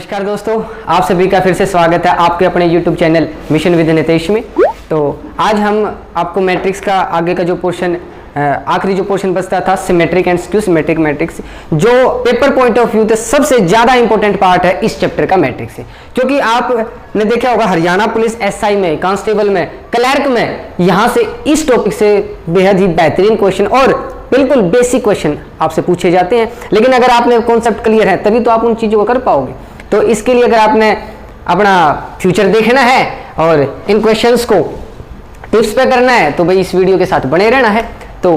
नमस्कार दोस्तों, आप सभी का फिर से स्वागत है आपके अपने YouTube channel mission with Nitesh में। तो आज हम आपको मैट्रिक्स का आगे का जो पोर्शन आखिरी जो पोर्शन बचता था symmetric and skew symmetric matrix, जो पेपर पॉइंट ऑफ व्यू से सबसे ज्यादा इंपॉर्टेंट पार्ट है इस चैप्टर का मैट्रिक्स है। क्योंकि आपने देखा होगा हरियाणा पुलिस एसआई में, कांस्टेबल में, क्लर्क में, यहाँ से इस टॉपिक से बेहद ही बेहतरीन क्वेश्चन और बिल्कुल बेसिक क्वेश्चन आपसे पूछे जाते हैं। लेकिन अगर आपने कॉन्सेप्ट क्लियर है तभी तो आप उन चीजों को कर पाओगे। तो इसके लिए अगर आपने अपना फ्यूचर देखना है और इन क्वेश्चंस को टिप्स पे करना है तो भाई इस वीडियो के साथ बने रहना है। तो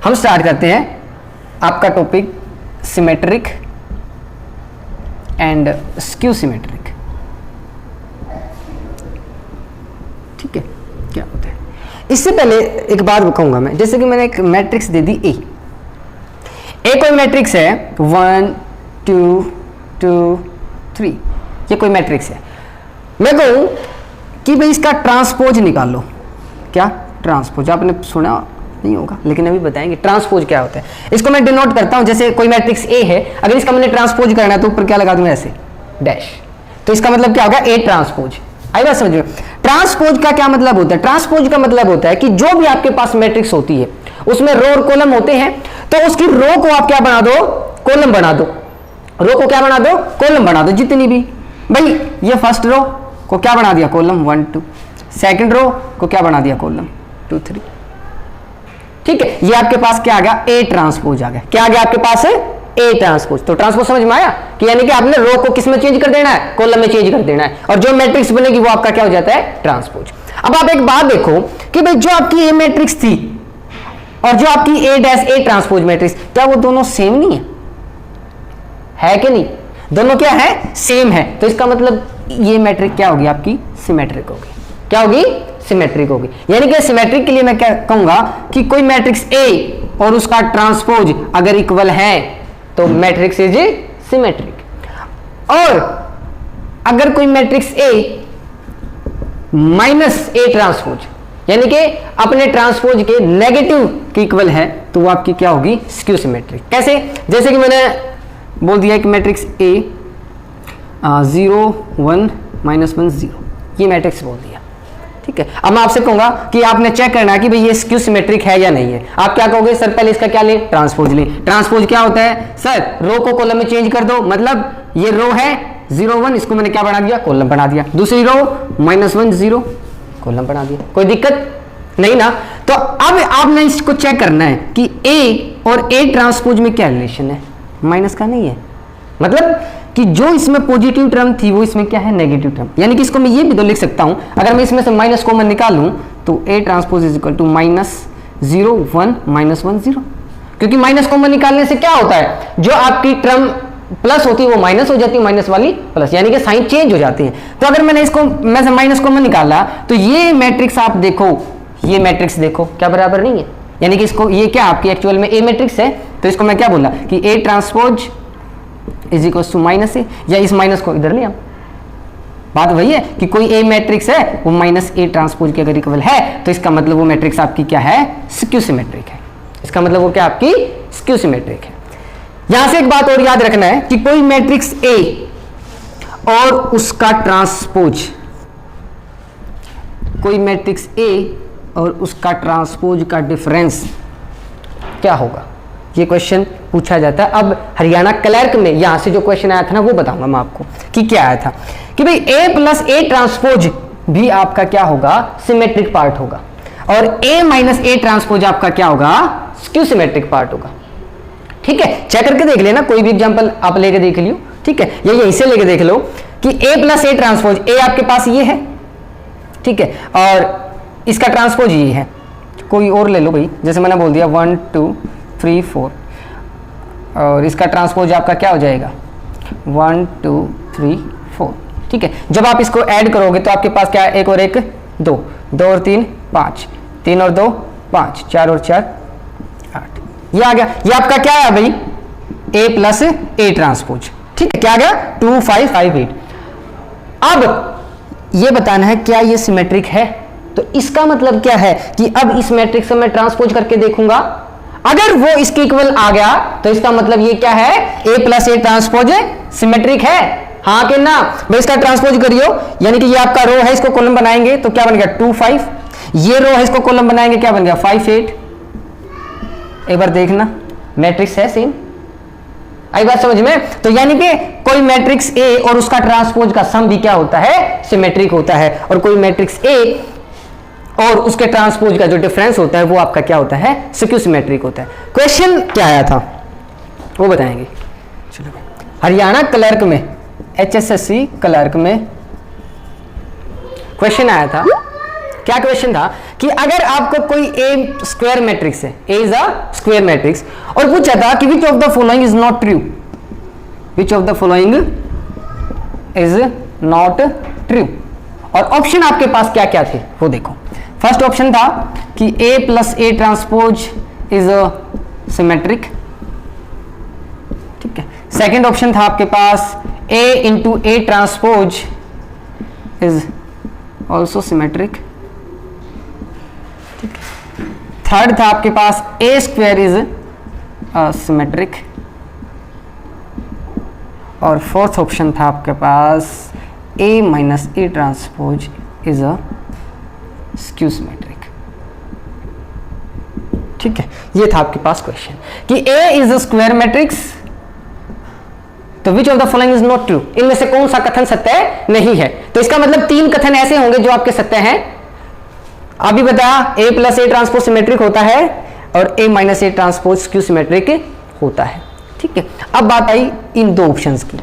हम स्टार्ट करते हैं आपका topic symmetric and skew symmetric. ठीक है, क्या होता है? इससे पहले एक बात कहूंगा मैं, जैसे कि मैंने एक मैट्रिक्स दे दी ए कोई मैट्रिक्स है 1 2 2 3, ये कोई मैट्रिक्स है। मैं कहूं कि भाई इसका ट्रांसपोज निकाल लो। क्या ट्रांसपोज? आपने सुना नहीं होगा लेकिन अभी बताएंगे ट्रांसपोज क्या होता है। इसको मैं डिनोट करता हूं, जैसे कोई मैट्रिक्स ए है, अगर इसका मैंने ट्रांसपोज करना है तो ऊपर क्या लगा दूंगा ऐसे डैश, तो इसका मतलब क्या होगा ए ट्रांसपोज। आई बात समझ में? ट्रांसपोज का क्या मतलब होता है? ट्रांसपोज का मतलब होता है कि जो भी आपके पास मैट्रिक्स होती है उसमें रो और कॉलम होते हैं, तो उसकी रो को आप क्या बना दो? कॉलम बना दो। रो को क्या बना दो? कॉलम बना दो। जितनी भी भाई ये फर्स्ट रो को क्या बना दिया? कॉलम 1 2, सेकंड रो को क्या बना दिया? कॉलम 2 3। ठीक है, ये आपके पास क्या आ गया? ए ट्रांसपोज आ गया। क्या आ गया आपके पास? है ए ट्रांसपोज। तो ट्रांसपोज समझ में आया कि यानी कि आपने रो को किस में चेंज कर देना है? कॉलम में चेंज कर देना है, और जो मैट्रिक्स बनेगी वो आपका क्या हो जाता है? ट्रांसपोज। अब आप एक बात देखो कि भाई जो आपकी ए मैट्रिक्स थी और जो आपकी ए डैश ए ट्रांसपोज मैट्रिक्स, क्या वो दोनों सेम नहीं है कि नहीं? दोनों क्या है? सेम है। तो इसका मतलब ये मैट्रिक क्या होगी? आपकी सिमेट्रिक होगी। क्या होगी? सिमेट्रिक होगी। यानी कि सिमेट्रिक के लिए मैं क्या कहूंगा कि कोई मैट्रिक्स ए और उसका ट्रांसपोज अगर इक्वल है तो मैट्रिक्स इज सिमेट्रिक। और अगर कोई matrix A minus A transpose यानी कि अपने ट्रांसपोज के नेगेटिव के इक्वल है तो वो आपकी क्या होगी? Skew symmetric. कैसे? जैसे कि मैंने बोल दिया कि मैट्रिक्स ए 0 1 -1 0, ये मैट्रिक्स बोल दिया। ठीक है, अब मैं आपसे कहूंगा कि आपने चेक करना है कि भाई ये स्क्यू सिमेट्रिक है या नहीं है। आप क्या कहोगे? सर पहले इसका क्या ले? ट्रांसपोज ले। ट्रांसपोज क्या होता है? सर रो को कॉलम में चेंज कर दो, मतलब ये रो है 0 1, इसको मैंने क्या बना दिया? कॉलम बना दिया। दूसरी रो -1 0, कॉलम बना दिया। कोई दिक्कत नहीं ना? तो अब आपने इसको चेक करना है कि ए और ए ट्रांसपोज में क्या रिलेशन है? माइनस का नहीं है, मतलब कि जो इसमें पॉजिटिव टर्म थी वो इसमें क्या है? Negative term. यानी कि इसको मैं ये भी तो लिख सकता हूं, अगर मैं इसमें से माइनस कॉमन निकालूं तो A transpose is equal to -0 1 -1 0, क्योंकि माइनस कॉमन निकालने से क्या होता है? जो आपकी टर्म प्लस होती है वो माइनस हो जाती है, माइनस वाली प्लस, यानी कि साइन चेंज हो जाती है। तो अगर मैंने इसको मैं से माइनस कॉमन निकाला तो ये मैट्रिक्स आप देखो, ये मैट्रिक्स देखो क्या बराबर नहीं है? यानी कि इसको ये क्या आपकी एक्चुअल में ए मैट्रिक्स है, तो इसको मैं क्या बोला कि A transpose is equal to minus A, या इस माइनस को इधर लिया। बात वही है कि कोई ए मैट्रिक्स है वो माइनस ए ट्रांसपोज के अगर इक्वल है तो इसका मतलब वो मैट्रिक्स आपकी क्या है? स्क्यू सिमेट्रिक है। इसका मतलब वो क्या आपकी? स्क्यू सिमेट्रिक है। यहां से एक बात और याद रखना है कि कोई मैट्रिक्स ए और उसका ट्रांसपोज, कोई मैट्रिक्स ए और उसका ट्रांसपोज का डिफरेंस क्या होगा? ये क्वेश्चन पूछा जाता है। अब हरियाणा क्लर्क में यहां से जो क्वेश्चन आया था ना वो बताऊंगा मैं आपको कि क्या आया था कि भाई ए प्लस ए ट्रांसपोज भी आपका क्या होगा? सिमेट्रिक पार्ट होगा, और ए माइनस ए ट्रांसपोज आपका क्या होगा? स्क्यू सिमेट्रिक पार्ट होगा। ठीक है, चेक करके देख लेना, कोई भी एग्जांपल आप लेके देख लियो। ठीक है, या यहीं से लेके देख लो कि ए प्लस ए ट्रांसपोज, ए आपके पास ये है, ठीक है, और इसका ट्रांसपोज ये है। कोई और ले लो भाई, जैसे मैंने बोल दिया 1 2 3 4, और इसका ट्रांसपोज आपका क्या हो जाएगा? 1 2 3 4। ठीक है, जब आप इसको ऐड करोगे तो आपके पास क्या है? 1 और 1 2, 2 और 3 5, 3 और 2 5, 4 और 4 8, ये आ गया। ये आपका क्या है भाई? ए प्लस ए ट्रांसपोज। ठीक है, क्या आ गया? 2 5 5 8। अब ये बताना है क्या ये सिमेट्रिक है? तो इसका मतलब क्या है कि अब इस मैट्रिक्स में मैं ट्रांसपोज करके देखूंगा, अगर वो इसके इक्वल आ गया तो इसका मतलब ये क्या है? ए प्लस ए ट्रांसपोज सिमेट्रिक है। हाँ कि ना भाई, इसका ट्रांसपोज करियो, यानी कि ये आपका रो है, इसको कॉलम बनाएंगे तो क्या बन गया 2 5, ये रो है, इसको कॉलम बनाएंगे क्या बन गया 5 8। एक बार देखना मैट्रिक्स है सेम, आई बात समझ में। तो यानी कि कोई मैट्रिक्स ए और उसका ट्रांसपोज का सम भी क्या होता है, सिमेट्रिक होता है, और कोई मैट्रिक्स ए और उसके ट्रांसपोज का जो डिफरेंस होता है वो आपका क्या होता है, स्क्यू सिमेट्रिक होता है। क्वेश्चन क्या आया था वो बताएंगे। चलो, हरियाणा क्लर्क में, HSSC क्लर्क में क्वेश्चन आया था। क्या क्वेश्चन था कि अगर आपको कोई ए स्क्वायर मैट्रिक्स है, ए इज अ स्क्वायर मैट्रिक्स, और पूछा था कि विच of the following is not true, which of the following is not true, और ऑप्शन आपके पास क्या क्या थे वो देखो। फर्स्ट ऑप्शन था कि A plus A transpose is a symmetric, ठीक है। सेकेंड ऑप्शन था आपके पास A into A transpose is also symmetric, ठीक है। थर्ड था आपके पास ए स्क्वायर इज सिमेट्रिक, और फोर्थ ऑप्शन था आपके पास A minus A transpose is a skew symmetric, ठीक है। ये था आपके पास क्वेश्चन कि A is a square matrix, तो which of the following is not true, इनमें से कौन सा कथन सत्य नहीं है। तो इसका मतलब 3 कथन ऐसे होंगे जो आपके सत्य हैं। अभी बताया A plus A transpose symmetric होता है और A minus A transpose skew symmetric होता है, ठीक है। अब बात आई इन 2 ऑप्शंस की,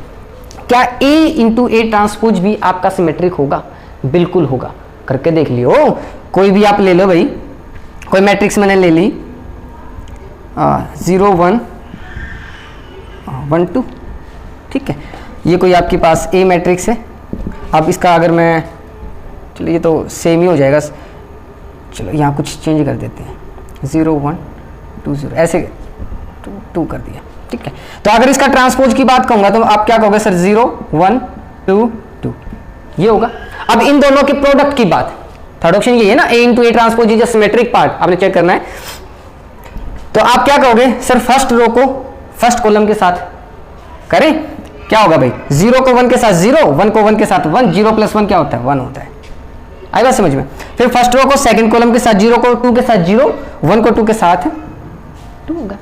क्या ए इंटू ए ट्रांसपोज भी आपका सिमेट्रिक होगा? बिल्कुल होगा, करके देख लियो। कोई भी आप ले लो भाई, कोई मैट्रिक्स मैंने ले ली 0 1 1 2, ठीक है। ये कोई आपके पास ए मैट्रिक्स है। अब इसका अगर मैं, चलो ये तो सेम ही हो जाएगा, चलो यहाँ कुछ चेंज कर देते हैं, 0 1 2 0 ऐसे 2 कर दिया, ठीक है। तो अगर इसका ट्रांसपोज की बात कहूँगा तो आप क्या कहोगे सर, 0 1 2 2, ये होगा। अब इन दोनों के प्रोडक्ट की बात, थर्ड ऑप्शन ये है ना, A into A transpose is a symmetric part, आपने चेक करना है। तो आप क्या कहोगे सर, फर्स्ट रो को फर्स्ट कॉलम के साथ करें, क्या होगा भाई, 0 को 1 के साथ 0, 1 को 1 के साथ 1, 0 प्लस 1 क्या होता है 1 होता है, आई बात समझ में। फिर फर्स्ट रो को सेकंड कॉलम के साथ 0 को 2 के साथ 0, 1 को 2 के साथ 2 होगा।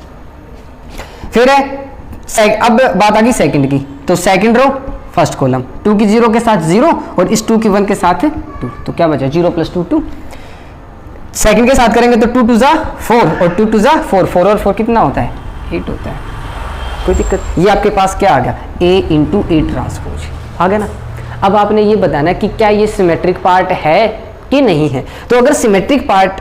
फिर है अब बात आ गई सेकंड की, तो सेकंड रो फर्स्ट कॉलम 2 की 0 के साथ 0 और इस 2 की 1 के साथ 2, तो क्या बचा 0 प्लस 2 2। सेकंड के साथ करेंगे तो 2 2 जा 4 और 2 2 जा 4, 4 और 4 कितना होता है 8 होता है, कोई दिक्कत। ये आपके पास क्या आ गया, ए इंटू ए ट्रांसपोज आ गया ना। अब आपने ये बताना कि क्या ये सिमेट्रिक पार्ट है कि नहीं है। तो अगर सिमेट्रिक पार्ट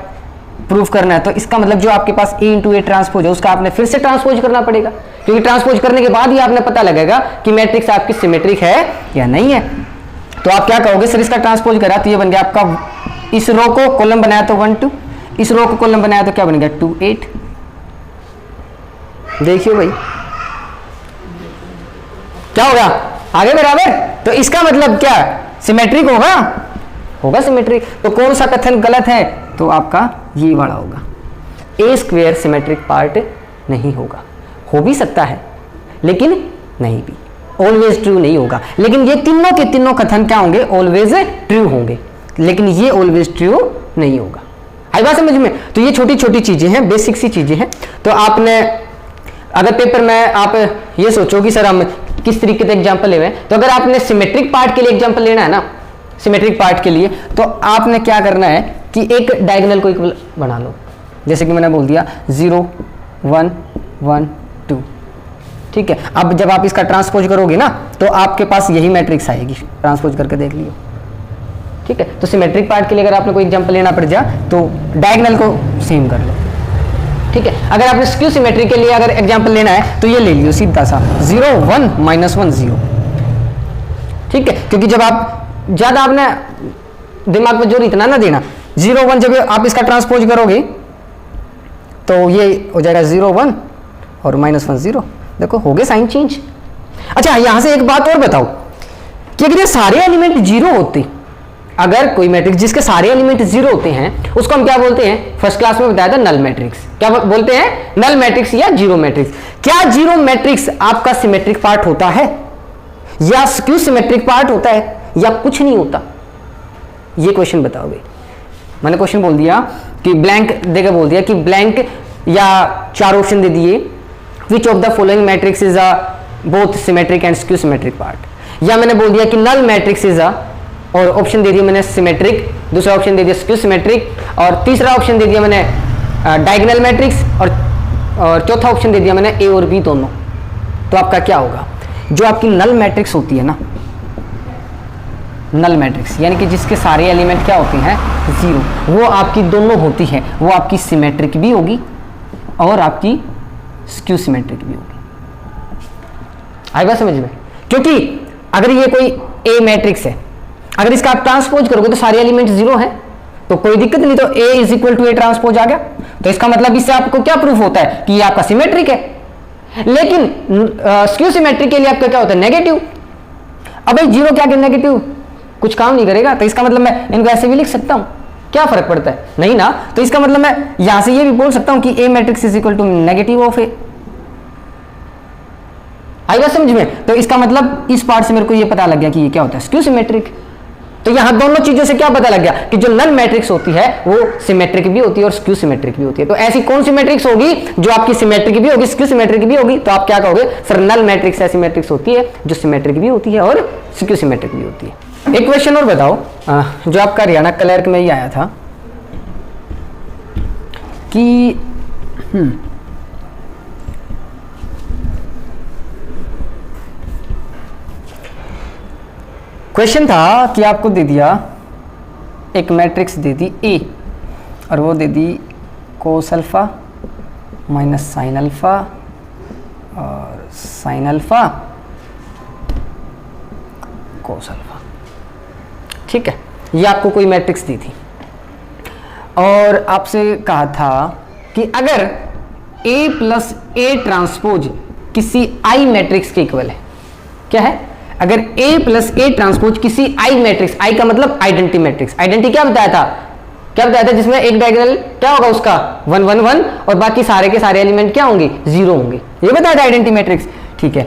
प्रूव करना है तो इसका मतलब जो आपके पास ए इंटू ए ट्रांसपोज है उसका आपने फिर से ट्रांसपोज करना पड़ेगा, क्योंकि ट्रांसपोज करने के बाद ही आपने पता लगेगा कि मैट्रिक्स आपकी सिमेट्रिक है या नहीं है। तो आप क्या कहोगे सर, इसका ट्रांसपोज करा तो ये बन गया आपका, इस रो को कॉलम बनाया तो 1 2, इस रो को कॉलम बनाया तो क्या बन गया 2 8। देखिए भाई क्या होगा, आगे बराबर। तो इसका मतलब क्या, सिमेट्रिक होगा, होगा सिमेट्रिक। तो कौन सा कथन गलत है, तो आपका ये वाला होगा, ए स्क्वायर सिमेट्रिक पार्ट नहीं होगा। हो भी सकता है लेकिन नहीं भी, ऑलवेज ट्रू नहीं होगा। लेकिन ये तीनों के तीनों कथन क्या होंगे, ऑलवेज ट्रू होंगे, लेकिन ये ऑलवेज ट्रू नहीं होगा। आई बात समझ में। तो ये छोटी छोटी चीजें हैं, बेसिक सी चीजें हैं। तो आपने अगर पेपर में आप ये सोचो कि सर हम किस तरीके से एग्जाम्पल ले रहे हैं, तो अगर आपने सिमेट्रिक पार्ट के लिए एग्जाम्पल लेना है ना, सिमेट्रिक पार्ट के लिए, तो आपने क्या करना है कि एक डायगोनल को इक्वल बना लो। जैसे कि मैंने बोल दिया 0 1 1 2, ठीक है। अब जब आप इसका ट्रांसपोज करोगे ना तो आपके पास यही मैट्रिक्स आएगी, ट्रांसपोज करके देख लियो, ठीक है। तो सिमेट्रिक पार्ट के लिए अगर आपने कोई एग्जाम्पल लेना पड़ जाए तो डायगोनल को सेम कर लो, ठीक है। अगर आपने स्क्यू सिमेट्री के लिए अगर एग्जांपल लेना है तो ये ले लियो सीधा सा 0 1 -1 0, ठीक है। क्योंकि जब आप ज्यादा आपने दिमाग में जोर इतना ना देना, 0 1 जब आप इसका ट्रांसपोज करोगे तो ये हो जाएगा 0 1 और -1 0। देखो हो गए साइन चेंज। अच्छा यहां से एक बात और बताओ कि अगर ये सारे एलिमेंट 0 होते, अगर कोई मैट्रिक्स जिसके सारे एलिमेंट 0 होते हैं उसको हम क्या बोलते हैं, फर्स्ट क्लास में बताया था नल मैट्रिक्स। क्या बोलते हैं, नल मैट्रिक्स या जीरो मैट्रिक्स। क्या जीरो मैट्रिक्स आपका सिमेट्रिक पार्ट होता है? या स्क्यू सिमेट्रिक पार्ट होता है या कुछ नहीं होता? ये क्वेश्चन बताओगे। मैंने क्वेश्चन बोल दिया कि ब्लैंक देकर बोल दिया कि ब्लैंक, या 4 ऑप्शन दे दिए, विच of the following matrix is a both symmetric and skew symmetric part, या मैंने बोल दिया कि नल मैट्रिक्स इज अ, और ऑप्शन दे दिया मैंने सिमेट्रिक, दूसरा ऑप्शन दे दिया स्क्यू सिमेट्रिक, और तीसरा ऑप्शन दे दिया मैंने डायगोनल मैट्रिक्स, और चौथा ऑप्शन दे दिया मैंने ए और बी दोनों। तो आपका क्या होगा? जो आपकी नल मैट्रिक्स होती है ना, नल मैट्रिक्स यानी कि जिसके सारे एलिमेंट क्या होते हैं? 0, वो आपकी दोनों होती है, वो आपकी सिमेट्रिक भी होगी और आपकी स्क्यू सिमेट्रिक भी होगी। आई बात समझ में? क्योंकि अगर ये कोई ए मैट्रिक्स है, अगर इसका आप ट्रांसपोज करोगे तो सारे एलिमेंट 0 हैं, तो कोई दिक्कत नहीं, तो A is equal to A transpose आ गया। तो इसका मतलब इससे आपको क्या प्रूफ होता है कि ये आपका सिमेट्रिक है। लेकिन स्क्यू सिमेट्रिक के लिए आपका क्या होता है? नेगेटिव। अब भाई 0 क्या नेगेटिव कुछ काम नहीं करेगा, तो इसका मतलब मैं इनको ऐसे भी लिख सकता हूं, क्या फर्क पड़ता है? नहीं ना। तो इसका मतलब मैं यहां से ये भी बोल सकता हूं कि A matrix is equal to negative of A. आई बात समझ में? तो इसका मतलब इस पार्ट से मेरे को ये पता लग गया कि ये क्या होता है? Skew symmetric. तो यहां दोनों चीजों से क्या पता लग गया कि जो नल मैट्रिक्स होती है वो सिमेट्रिक भी होती है और स्क्यू सिमेट्रिक भी होती है। तो ऐसी कौन सी मैट्रिक्स होगी जो आपकी सिमेट्रिक भी होगी, स्क्यू सिमेट्रिक भी होगी? तो आप क्या कहोगे? सर नल मैट्रिक्स ऐसी मैट्रिक्स होती है जो सिमेट्रिक भी होती है और स्क्यू सिमेट्रिक भी होती है। एक क्वेश्चन और बताओ, जो आपका हरियाणा क्लर्क में ही आया था कि क्वेश्चन था कि आपको दे दिया एक मैट्रिक्स दे दी ए, और वो दे दी cos alpha minus sine alpha और साइन अल्फा कोस अल्फा। ठीक है, ये आपको कोई मैट्रिक्स दी थी और आपसे कहा था कि अगर a प्लस ए ट्रांसपोज किसी आई मैट्रिक्स के इक्वल है, क्या है? अगर a प्लस ए ट्रांसपोज किसी आई मैट्रिक्स, आई का मतलब आइडेंटिटी मैट्रिक्स, आइडेंटिटी क्या बताया था? क्या बताया था? जिसमें एक डायगोनल क्या होगा उसका 1 1 1 और बाकी सारे के सारे एलिमेंट क्या होंगे? 0 होंगे, ये बताया था आइडेंटिटी मैट्रिक्स। ठीक है,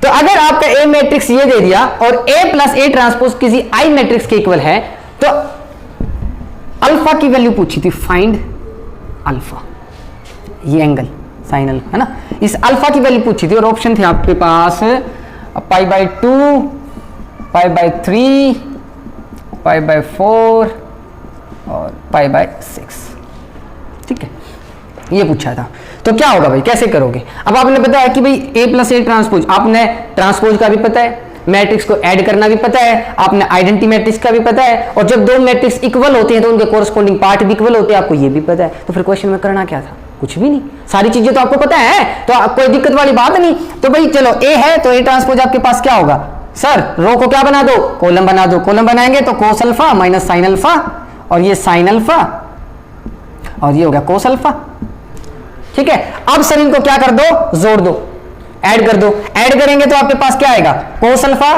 तो अगर आपका ए मैट्रिक्स ये दे दिया और a प्लस ए ट्रांसपोज किसी आई मैट्रिक्स के इक्वल है, तो अल्फा की वैल्यू पूछी थी, फाइंड अल्फा, ये एंगल साइन अल्फा है ना, इस अल्फा की वैल्यू पूछी थी और ऑप्शन थे आपके पास π/2, π/3, π/4 और π/6। ठीक है, ये पूछा था। तो क्या होगा भाई, कैसे करोगे? अब आपने बताया कि भाई ए प्लस ए ट्रांसपोज, आपने ट्रांसपोज का भी पता है, मैट्रिक्स को ऐड करना भी पता है, आपने आइडेंटिटी मैट्रिक्स का भी पता है, और जब दो मैट्रिक्स इक्वल होते हैं तो उनके कोरस्पॉन्डिंग पार्ट भी इक्वल होते हैं, आपको ये भी पता है। तो फिर क्वेश्चन में करना क्या था? कुछ भी नहीं, सारी चीजें तो आपको पता है, तो कोई दिक्कत वाली बात नहीं। तो भाई चलो ए है तो ए ट्रांसपोज आपके पास क्या होगा? सर रो को क्या बना दो? कॉलम बना दो। कॉलम बनाएंगे तो कोस अल्फा माइनस साइन अल्फा, और ये साइन अल्फा, और ये हो गया कोस अल्फा। ठीक है, अब सर इनको क्या कर दो? जोड़ दो, ऐड कर दो। ऐड करेंगे तो आपके पास क्या आएगा? कोस अल्फा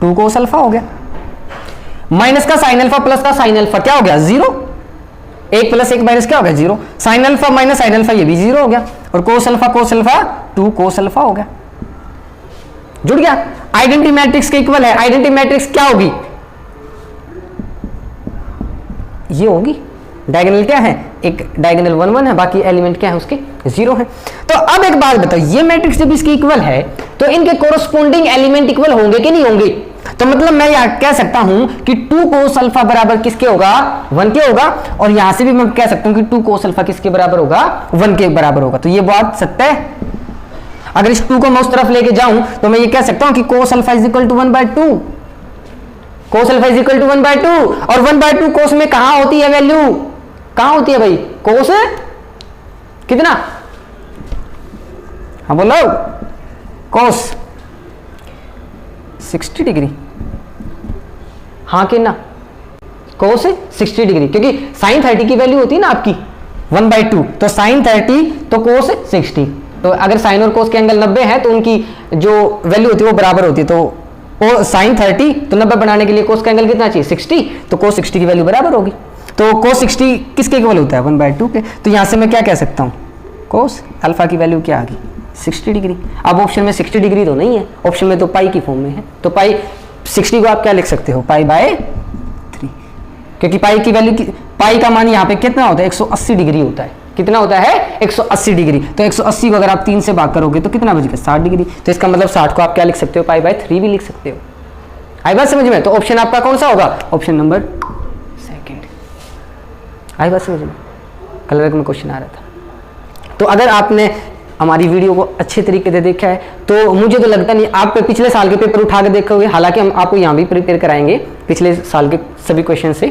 2 कोस अल्फा हो गया, माइनस का साइन अल्फा प्लस का साइन अल्फा क्या हो गया? 0। 1 प्लस 1 माइनस क्या हो गया? 0। Sine alpha minus sine alpha ये भी 0 हो गया, और कोस अल्फा 2 कोस अल्फा हो गया। जुड़ गया, आइडेंटिटी मैट्रिक्स के इक्वल है। आइडेंटिटी मैट्रिक्स क्या होगी? ये होगी। डायगोनल क्या है? एक डायगोनल 1 1 है, बाकी एलिमेंट क्या है उसके? 0 है। तो अब एक बात बताओ, ये मैट्रिक्स जब इसकी इक्वल है तो इनके कोरस्पॉन्डिंग एलिमेंट इक्वल होंगे कि नहीं होंगे? तो मतलब मैं यहां कह सकता हूं कि 2 कोस अल्फा बराबर किसके होगा? 1 के होगा, और यहां से भी मैं कह सकता हूं कि 2 कोस अल्फा किसके बराबर होगा? 1 के बराबर होगा। तो ये बात सत्य है। अगर इस 2 को मैं उस तरफ लेके जाऊं तो मैं ये कह सकता हूं कि cos alpha is equal to 1/2, cos alpha is equal to 1/2, और 1/2 कोस में कहां होती है वैल्यू? कहां होती है भाई? कोस कितना? हाँ बोलो, कोस 60 डिग्री। हाँ कि ना? कोस 60 डिग्री, क्योंकि साइन 30 की वैल्यू होती है ना आपकी 1/2, तो साइन 30 तो कोस 60। तो अगर साइन और कोस के एंगल 90 है तो उनकी जो वैल्यू होती है वो बराबर होती है। तो वो साइन 30 तो 90 बनाने के लिए कोस का एंगल कितना चाहिए? 60। तो कोस 60 की वैल्यू बराबर होगी। तो कोस 60 किसके इक्वल होता है? 1/2 के। तो यहां से मैं क्या कह सकता हूं? कोस अल्फा की वैल्यू क्या आ गई? 60 डिग्री। अब ऑप्शन में 60 डिग्री तो नहीं है, ऑप्शन में तो पाई की फॉर्म में है, तो पाई 60 को आप क्या लिख सकते हो, पाई बाय 3, क्योंकि पाई की वैल्यू, पाई का मान यहाँ पे कितना होता है, 180 डिग्री होता है। कितना होता है, 180 डिग्री। तो 180 को अगर आप 3 से भाग करोगे तो कितना बचेगा, 60 डिग्री। तो इसका मतलब 60 को आप क्या लिख सकते हो, पाई बाय 3 भी लिख सकते हो। आई बात समझ में? तो ऑप्शन आपका कौन सा होगा, ऑप्शन नंबर सेकंड। आई बात समझ में? कलर में क्वेश्चन आ रहा था। तो अगर आपने हमारी वीडियो को अच्छे तरीके से देखा है तो मुझे तो लगता नहीं आप पिछले साल के पेपर उठा के देखोगे, हालांकि हम आपको यहाँ भी प्रिपेयर कराएंगे पिछले साल के सभी क्वेश्चन से,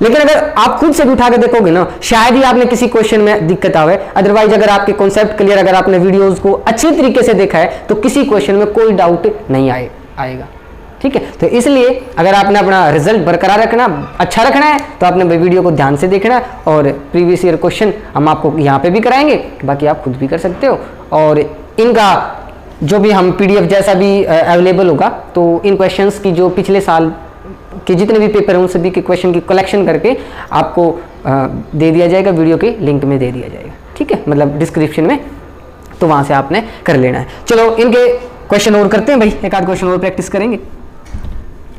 लेकिन अगर आप खुद से भी उठा के देखोगे ना, शायद ही आपने किसी क्वेश्चन में दिक्कत आवे। अदरवाइज अगर आपके कॉन्सेप्ट क्लियर, अगर आपने वीडियोज को अच्छे तरीके से देखा है तो किसी क्वेश्चन में कोई डाउट नहीं आएगा। ठीक है, तो इसलिए अगर आपने अपना रिजल्ट बरकरार रखना, अच्छा रखना है, तो आपने वीडियो को ध्यान से देखना है। और प्रीवियस ईयर क्वेश्चन हम आपको यहाँ पे भी कराएंगे, बाकी आप खुद भी कर सकते हो। और इनका जो भी हम PDF जैसा भी अवेलेबल होगा, तो इन क्वेश्चंस की जो पिछले साल के जितने भी पेपर हैं उन सभी के क्वेश्चन की कलेक्शन करके आपको दे दिया जाएगा, वीडियो के लिंक में दे दिया जाएगा। ठीक है, मतलब डिस्क्रिप्शन में, तो वहाँ से आपने कर लेना है। चलो इनके क्वेश्चन और करते हैं भाई, एक आध क्वेश्चन और प्रैक्टिस करेंगे।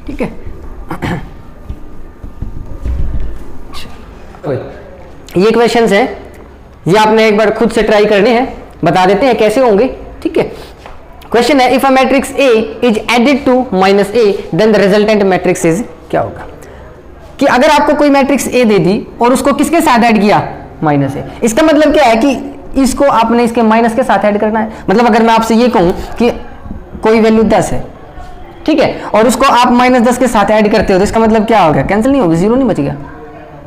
ठीक है, ये क्वेश्चंस हैं, ये आपने एक बार खुद से ट्राई करने हैं, बता देते हैं कैसे होंगे। ठीक है, क्वेश्चन है, if a matrix A is added to minus A then the resultant matrix is, क्या होगा कि अगर आपको कोई मैट्रिक्स A दे दी और उसको किसके साथ ऐड किया, माइनस A। इसका मतलब क्या है कि इसको आपने इसके माइनस के साथ ऐड करना है। मतलब अगर मैं आपसे ये कहूं कि कोई वैल्यू 10 है, ठीक है, और उसको आप -10 के साथ ऐड करते हो, तो इसका मतलब क्या होगा, कैंसिल नहीं होगी, जीरो नहीं बचेगा।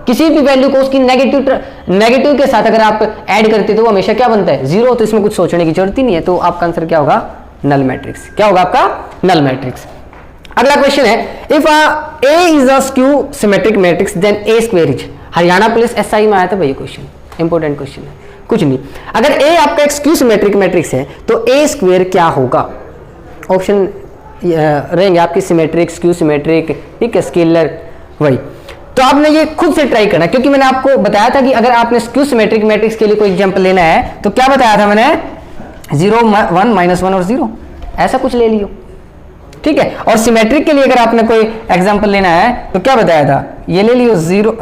किसी भी वैल्यू को उसकी नेगेटिव के साथ अगर आप ऐड करते हो तो हमेशा क्या बनता है, जीरो। तो इसमें कुछ सोचने की जरूरत ही नहीं है, तो आपका आंसर क्या होगा, नल मैट्रिक्स। क्या होगा आपका, नल मैट्रिक्स। अगला क्वेश्चन है, if A is a skew symmetric matrix then A square is, Haryana police SI में आया था भाई क्वेश्चन, इंपॉर्टेंट क्वेश्चन है। कुछ नहीं, अगर A आपका एक स्क्यू सिमेट्रिक मैट्रिक्स है तो A स्क्वायर क्या होगा। ऑप्शन रहेंगे आपकी सिमेट्रिक, स्क्यू सिमेट्रिक, ठीक है, स्केलर, वही। तो आपने ये खुद से ट्राई करना, क्योंकि मैंने आपको बताया था कि अगर आपने स्क्यू सिमेट्रिक मैट्रिक्स के लिए कोई एग्जांपल लेना है तो क्या बताया था मैंने, 0 1 -1 और 0, ऐसा कुछ ले लियो। ठीक है, और सिमेट्रिक के लिए अगर आपने कोई एग्जांपल लेना है तो क्या बताया था, ये ले लियो 0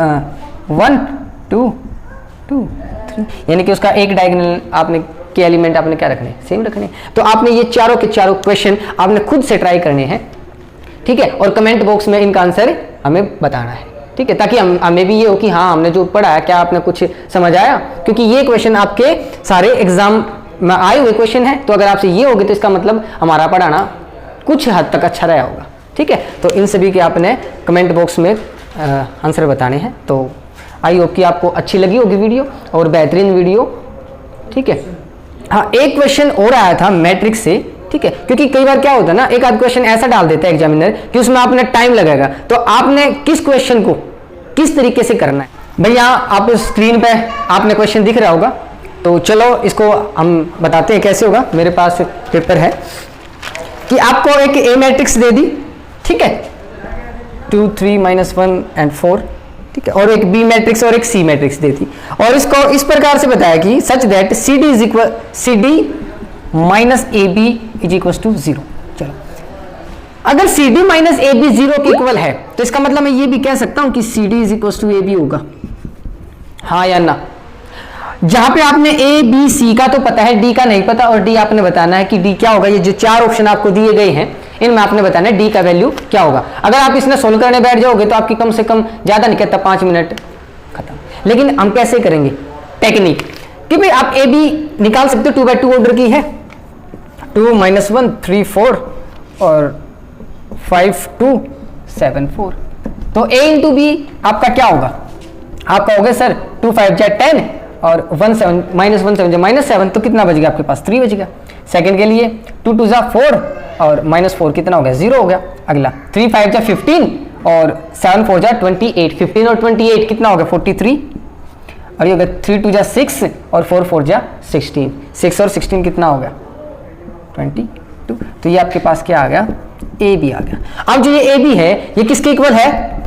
1 2 2 3, यानी कि उसका एक डायगोनल आपने के एलिमेंट आपने क्या रखने, सेम रखने। तो आपने ये चारों के चारों क्वेश्चन आपने खुद से ट्राई करने हैं। ठीक है, और कमेंट बॉक्स में इनका आंसर हमें बताना है। ठीक है, ताकि हमें भी ये हो कि हाँ हमने जो पढ़ा है क्या आपने कुछ समझ आया, क्योंकि ये क्वेश्चन आपके सारे एग्जाम में आए हुए क्वेश्चन है। तो अगर आपसे ये होगी तो इसका मतलब हमारा पढ़ाना कुछ हद तक अच्छा रहा होगा। ठीक है, तो इन सभी के आपने कमेंट बॉक्स में आंसर बताने हैं। तो आई होप कि आपको अच्छी लगी होगी वीडियो, और बेहतरीन वीडियो। ठीक है, हाँ एक क्वेश्चन और आया था मैट्रिक्स से। ठीक है, क्योंकि कई बार क्या होता है ना, एक आध क्वेश्चन ऐसा डाल देता है एग्जामिनर कि उसमें आपने टाइम लगेगा, तो आपने किस क्वेश्चन को किस तरीके से करना है। भैया आप स्क्रीन पे आपने क्वेश्चन दिख रहा होगा, तो चलो इसको हम बताते हैं कैसे होगा। मेरे पास पेपर है कि आपको एक A मैट्रिक्स दे दी, ठीक है, 2 3 -1 and 4, ठीक है, और एक B मैट्रिक्स और एक C मैट्रिक्स देती, और इसको इस प्रकार से बताया कि such that CD minus AB is equal to 0। चलो, अगर CD माइनस AB 0 के इक्वल है तो इसका मतलब मैं ये भी कह सकता हूं कि CD is equal to AB होगा, हाँ या ना। जहां पे आपने A B C का तो पता है, D का नहीं पता, और D आपने बताना है कि D क्या होगा। ये जो चार ऑप्शन आपको दिए गए हैं इनमें आपने बताना है D का वैल्यू क्या होगा। अगर आप इसमें सोल्व करने बैठ जाओगे तो आपकी कम से कम ज्यादा नहीं कहता 5 मिनट खत्म। लेकिन हम कैसे करेंगे, टेक्निक कि भाई आप A B निकाल सकते हो, 2/2 ऑर्डर की है, 2 -1 3 4 और 5 2 7 4। तो A इंटू बी आपका क्या होगा, आपका हो गया सर 2 5 जा 10 और 1 7 -1 7 जा -7, तो कितना बच गया आपके पास, 3 बच गया। सेकंड के लिए 2 2 जा 4 और -4 कितना हो गया, 0 हो गया। अगला 3 5 जा 15 और 7 4 जा 28, 15 और 28 कितना हो गया, 43। और ये हो गया 3 2 जा 6 और 4 4 जा 16, 6 और 16 कितना हो गया, 22। तो ये आपके पास क्या आ गया, ए बी आ गया। अब जो ये ए बी है ये किसके इक्वल है,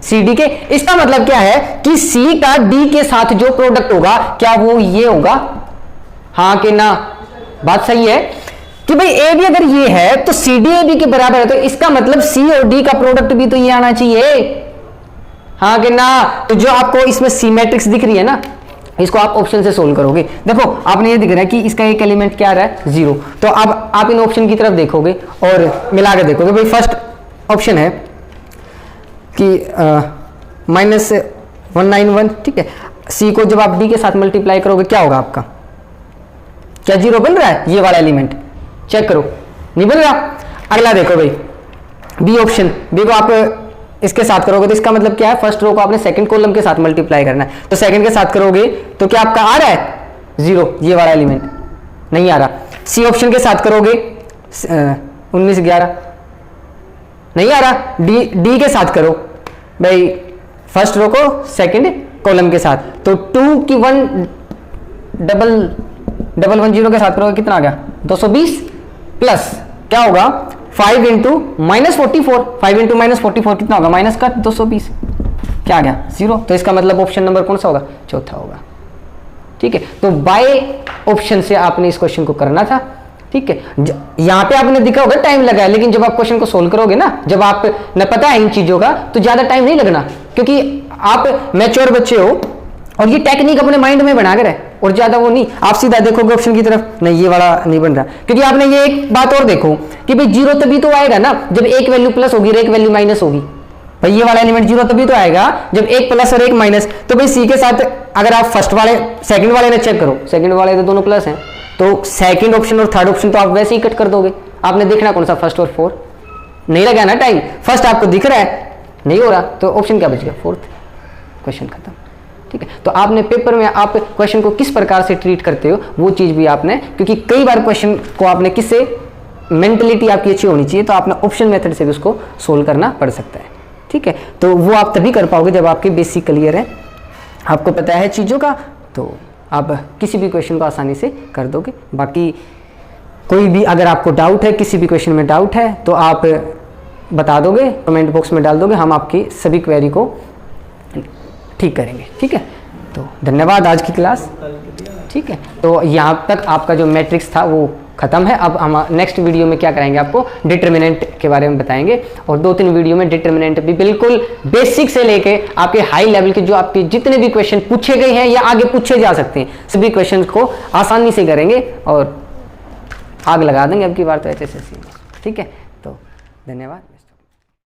सी डी के। इसका मतलब क्या है कि सी का डी के साथ जो प्रोडक्ट होगा क्या वो ये होगा, हाँ कि ना, बात सही है कि भाई ए बी अगर ये है तो सी डी ए बी के बराबर है, तो इसका मतलब सी और डी का प्रोडक्ट भी तो ये आना चाहिए, हाँ कि ना। तो जो आपको इसमें सी मैट्रिक्स दिख रही है ना, इसको आप ऑप्शन से सोल्व करोगे। देखो आपने ये दिख रहा है कि इसका एक एलिमेंट क्या आ रहा है 0, तो अब आप इन ऑप्शन की तरफ देखोगे और मिला के देखोगे। भाई फर्स्ट ऑप्शन है कि -191, ठीक है। सी को जब आप डी के साथ मल्टीप्लाई करोगे क्या होगा आपका, क्या 0 बन रहा है? ये वाला एलिमेंट चेक करो, नहीं बन रहा। अगला देखो भाई बी ऑप्शन, बी को आप इसके साथ करोगे तो इसका मतलब क्या है, फर्स्ट रो को आपने सेकंड कॉलम के साथ मल्टीप्लाई करना है, तो सेकंड के साथ करोगे तो क्या आपका आ रहा है 0, ये वाला एलिमेंट नहीं आ रहा। सी ऑप्शन के साथ करोगे 1911 नहीं आ रहा। डी के साथ करो भाई फर्स्ट रो को सेकंड कॉलम के साथ, तो 2 की 1,110 के साथ करोगे कितना आ गया 220 प्लस क्या होगा 5 इंटू -44, 5 इंटू -44 कितना होगा माइनस का 220, क्या आ गया 0। तो इसका मतलब ऑप्शन नंबर कौन सा होगा, चौथा होगा, ठीक है। तो बाय ऑप्शन से आपने इस क्वेश्चन को करना था, ठीक है। यहां पे आपने दिखा होगा टाइम लगा है, लेकिन जब आप क्वेश्चन को सोल्व करोगे ना, जब आप न पता है इन चीजों का तो ज्यादा टाइम नहीं लगना, क्योंकि आप मैच्योर बच्चे हो और ये टेक्निक अपने माइंड में बना कर है, और ज्यादा वो नहीं, आप सीधा देखोगे ऑप्शन की तरफ, नहीं ये वाला नहीं बन रहा। क्योंकि आपने ये एक बात और देखो कि भाई 0 तभी तो आएगा ना जब एक वैल्यू प्लस होगी और एक वैल्यू माइनस होगी। भाई ये वाला एलिमेंट 0 तभी तो आएगा जब एक प्लस और एक माइनस। तो भाई सी के साथ अगर आप फर्स्ट वाले सेकंड वाले ने चेक करो, सेकंड वाले तो दोनों प्लस हैं, तो सेकंड ऑप्शन और थर्ड ऑप्शन तो आप वैसे ही कट कर दोगे। आपने देखना कौन सा फर्स्ट और फोर्थ, नहीं लगा ना टाइम, फर्स्ट आपको दिख रहा है नहीं हो रहा, तो ऑप्शन क्या बच गया फोर्थ, क्वेश्चन खत्म, ठीक है। तो आपने पेपर में आप क्वेश्चन को किस प्रकार से ट्रीट करते हो वो चीज भी आपने, क्योंकि कई बार क्वेश्चन को आपने किससे, मेंटलिटी आपकी अच्छी होनी चाहिए, तो आपने ऑप्शन मेथड से भी उसको सोल्व करना पड़ सकता है, ठीक है। तो वो आप तभी कर पाओगे जब आपके बेसिक क्लियर है, आपको पता है चीज़ों का, तो आप किसी भी क्वेश्चन को आसानी से कर दोगे। बाकी कोई भी अगर आपको डाउट है, किसी भी क्वेश्चन में डाउट है, तो आप बता दोगे, कमेंट बॉक्स में डाल दोगे, हम आपकी सभी क्वेरी को ठीक करेंगे, ठीक है। तो धन्यवाद आज की क्लास, ठीक है। तो यहाँ तक आपका जो मैट्रिक्स था वो खत्म है। अब हम नेक्स्ट वीडियो में क्या कराएंगे, आपको डिटर्मिनेंट के बारे में बताएंगे, और 2-3 वीडियो में डिटर्मिनेंट भी बिल्कुल बेसिक से लेके आपके हाई लेवल के जो आपके जितने भी क्वेश्चन पूछे गए हैं या आगे पूछे जा सकते हैं, सभी क्वेश्चन को आसानी से करेंगे और आग लगा देंगे अब की बार तो HSSC में, ठीक है। तो धन्यवाद।